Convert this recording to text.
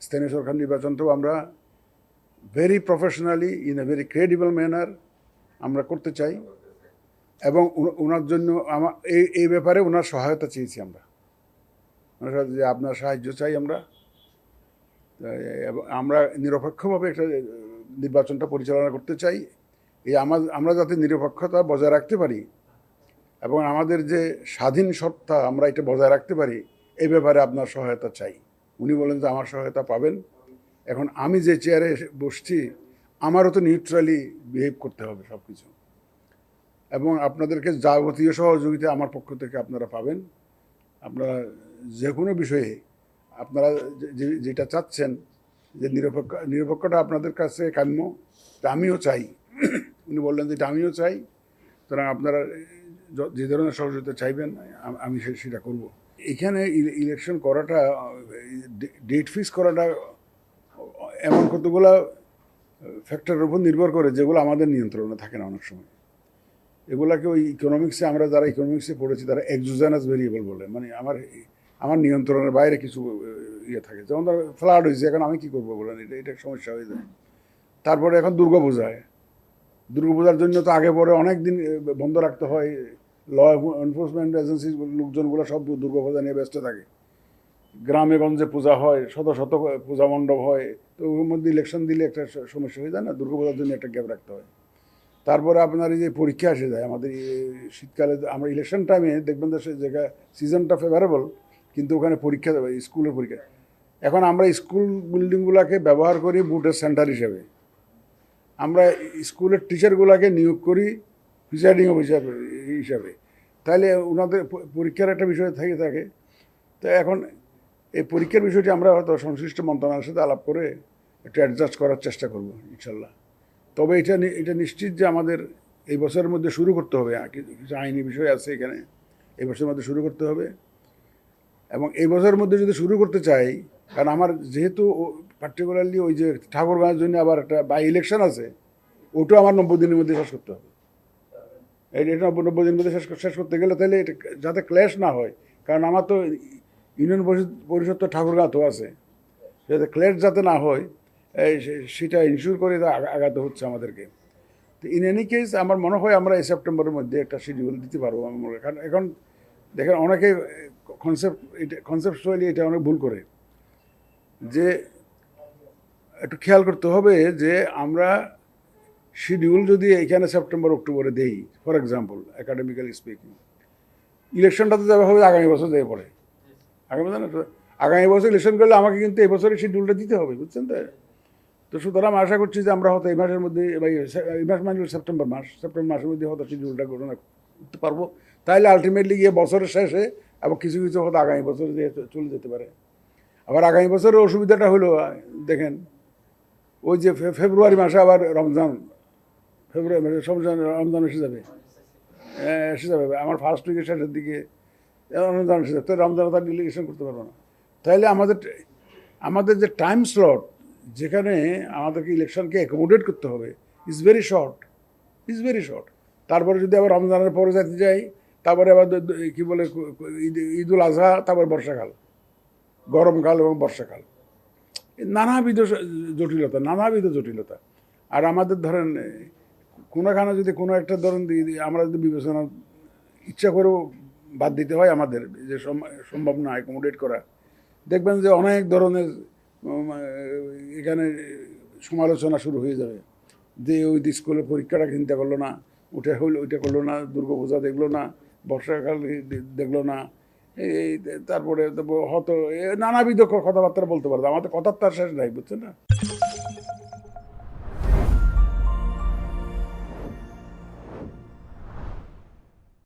স্থানীয় সরকার নির্বাচনটাও আমরা very professionally in a very credible manner আমরা করতে চাই এবং ওনার জন্য এই ব্যাপারে ওনার সহায়তা চেয়েছি আমরা যে আপনার সাহায্য চাই আমরা এবং আমরা নিরপেক্ষভাবে একটা নির্বাচনটা পরিচালনা করতে চাই আমরা যাতে নিরপেক্ষতা বজায় রাখতে পারি এবং আমাদের যে স্বাধীন সত্তা আমরা এটা বজায় রাখতে পারি এই ব্যাপারে আপনার সহায়তা চাই। উনি বলেন যে আমার সহায়তা পাবেন। এখন আমি যে চেয়ারে বসছি আমারও তো নিউট্রালি বিহেভ করতে হবে সব কিছু, এবং আপনাদেরকে যাবতীয় সহযোগিতা আমার পক্ষ থেকে আপনারা পাবেন। আপনারা যে কোনো বিষয়ে আপনারা যেটা চাচ্ছেন যে নিরপেক্ষতা আপনাদের কাছে কাম্য, আমিও চাই। উনি বললেন যে এটা আমিও চাই, সুতরাং আপনারা যে ধরনের সহযোগিতা চাইবেন আমি সেটা করব। এখানে ইলেকশন করাটা, ডেট ফিক্স করাটা এমন কতগুলো ফ্যাক্টরের উপর নির্ভর করে যেগুলো আমাদের নিয়ন্ত্রণে থাকে না অনেক সময়। এগুলাকে ওই ইকোনমিক্সে আমরা যারা ইকোনমিক্সে পড়েছি তারা এক্সোজেনাস ভেরিয়েবল বলে, মানে আমার নিয়ন্ত্রণের বাইরে কিছু ইয়ে থাকে। যেমন ধর ফ্লাড হয়েছে, এখন আমি কী করবো বলেন, এটা সমস্যা হয়ে যায়। তারপরে এখন দুর্গাপূজার জন্য তো আগে পরে অনেক দিন বন্ধ রাখতে হয়। ল এনফোর্সমেন্ট এজেন্সির লোকজনগুলো সব দুর্গাপূজা নিয়ে ব্যস্ত থাকে। গ্রামে গঞ্জে পূজা হয়, শত শত পূজা মণ্ডপ হয়, তো ওর মধ্যে ইলেকশন দিলে একটা সমস্যা হয়ে যায় না, দুর্গাপূজার জন্য একটা গ্যাপ রাখতে হয়। তারপরে আপনার এই যে পরীক্ষা এসে যায় আমাদের শীতকালে, আমরা ইলেকশন টাইমে দেখবেন যে জায়গা সিজনটা ফেভারেবল, কিন্তু ওখানে পরীক্ষা দেবে, স্কুলের পরীক্ষা। এখন আমরা স্কুল বিল্ডিংগুলোকে ব্যবহার করি বুটের সেন্টার হিসেবে, আমরা স্কুলের টিচারগুলোকে নিয়োগ করি প্রিসাইডিং অফিসার হিসাবে, তাহলে ওনাদের পরীক্ষার একটা বিষয় থাকে। তো এখন এই পরীক্ষার বিষয়টি আমরা হয়তো সংশ্লিষ্ট মন্ত্রণালয়ের সাথে আলাপ করে একটু অ্যাডজাস্ট করার চেষ্টা করব ইনশাল্লাহ। তবে এটা নিশ্চিত যে আমাদের এই বছরের মধ্যে শুরু করতে হবে। কিছু আইনি বিষয় আছে এখানে, এই বছরের মধ্যে শুরু করতে হবে। এবং এই বছরের মধ্যে যদি শুরু করতে চাই, কারণ আমার যেহেতু পার্টিকুলারলি ওই যে ঠাকুরগাঁওয়ের জন্য আবার একটা বাই ইলেকশন আছে, ওটাও আমার 90 দিনের মধ্যে শেষ করতে হবে। এটা 90 দিনের মধ্যে শেষ করতে গেলে তাহলে এটা যাতে ক্ল্যাশ না হয়, কারণ আমার তো ইউনিয়ন পরিষদ তো ঠাকুরগাঁও আছে, যাতে ক্ল্যাশ যাতে না হয় সেটা ইনশিওর করে আগাতে হচ্ছে আমাদেরকে। তো ইন এনি কেস আমার মনে হয় আমরা এই সেপ্টেম্বরের মধ্যে একটা শিডিউল দিতে পারবো। আমি মনে, কারণ এখন দেখেন অনেকে কনসেপ্টুয়ালি এটা অনেক ভুল করে, যে একটু খেয়াল করতে হবে যে আমরা শিডিউল যদি এখানে সেপ্টেম্বর অক্টোবরে দেই, ফর এক্সাম্পল একাডেমিক্যালি স্পিকিং, ইলেকশনটা তো যাবে হবে আগামী বছর যেয়ে পড়ে। আগামী বছর ইলেকশন করলে আমাকে কিন্তু এই বছরের শিডিউলটা দিতে হবে, বুঝছেন তো? তো সুতরাং আশা করছি যে আমরা হয়তো এই মাসের মধ্যে, এই মাস মানে সেপ্টেম্বর মাসের মধ্যে হয়তো শিডিউলটা ঘোষণা করতে পারবো। তাহলে আলটিমেটলি গিয়ে বছরের শেষে আবার কিছু হয়তো আগামী বছরে চলে যেতে পারে। আবার আগামী বছরের অসুবিধাটা হলো, দেখেন ওই যে ফেব্রুয়ারি মাসে আবার রমজান এসে যাবে আমার ফার্স্ট উইকের শেষের দিকে রমজান এসে যাবে, তো রমজানে তার ইলেকশন করতে পারবো না। তাইলে আমাদের যে টাইম স্লট যেখানে আমাদেরকে ইলেকশনকে অ্যাকোমোডেট করতে হবে ইজ ভেরি শর্ট। তারপরে যদি আবার রমজানের পরে যেতে যাই, তারপরে আবার কী বলে ঈদুল আজহা, তারপর বর্ষাকাল, গরমকাল এবং বর্ষাকাল, নানাবিধ জটিলতা। আর আমাদের ধরেন কোনোখানে যদি কোনো একটা ধরেন আমরা যদি বিবেচনা ইচ্ছা করেও বাদ দিতে হয়, আমাদের যে সম্ভব না অ্যাকোমোডেট করা, দেখবেন যে অনেক ধরনের এখানে সমালোচনা শুরু হয়ে যাবে যে ওই স্কুলের পরীক্ষাটা চিন্তা করলো না, ওইটা করলো না, দুর্গাপূজা দেখলো না, বর্ষাকাল দেখলো না, তারপরে হয়তো নানাবিধ কথাবার্তা বলতে পারবে। আমাদের কথার তার শেষ নাই, বুঝছেন না?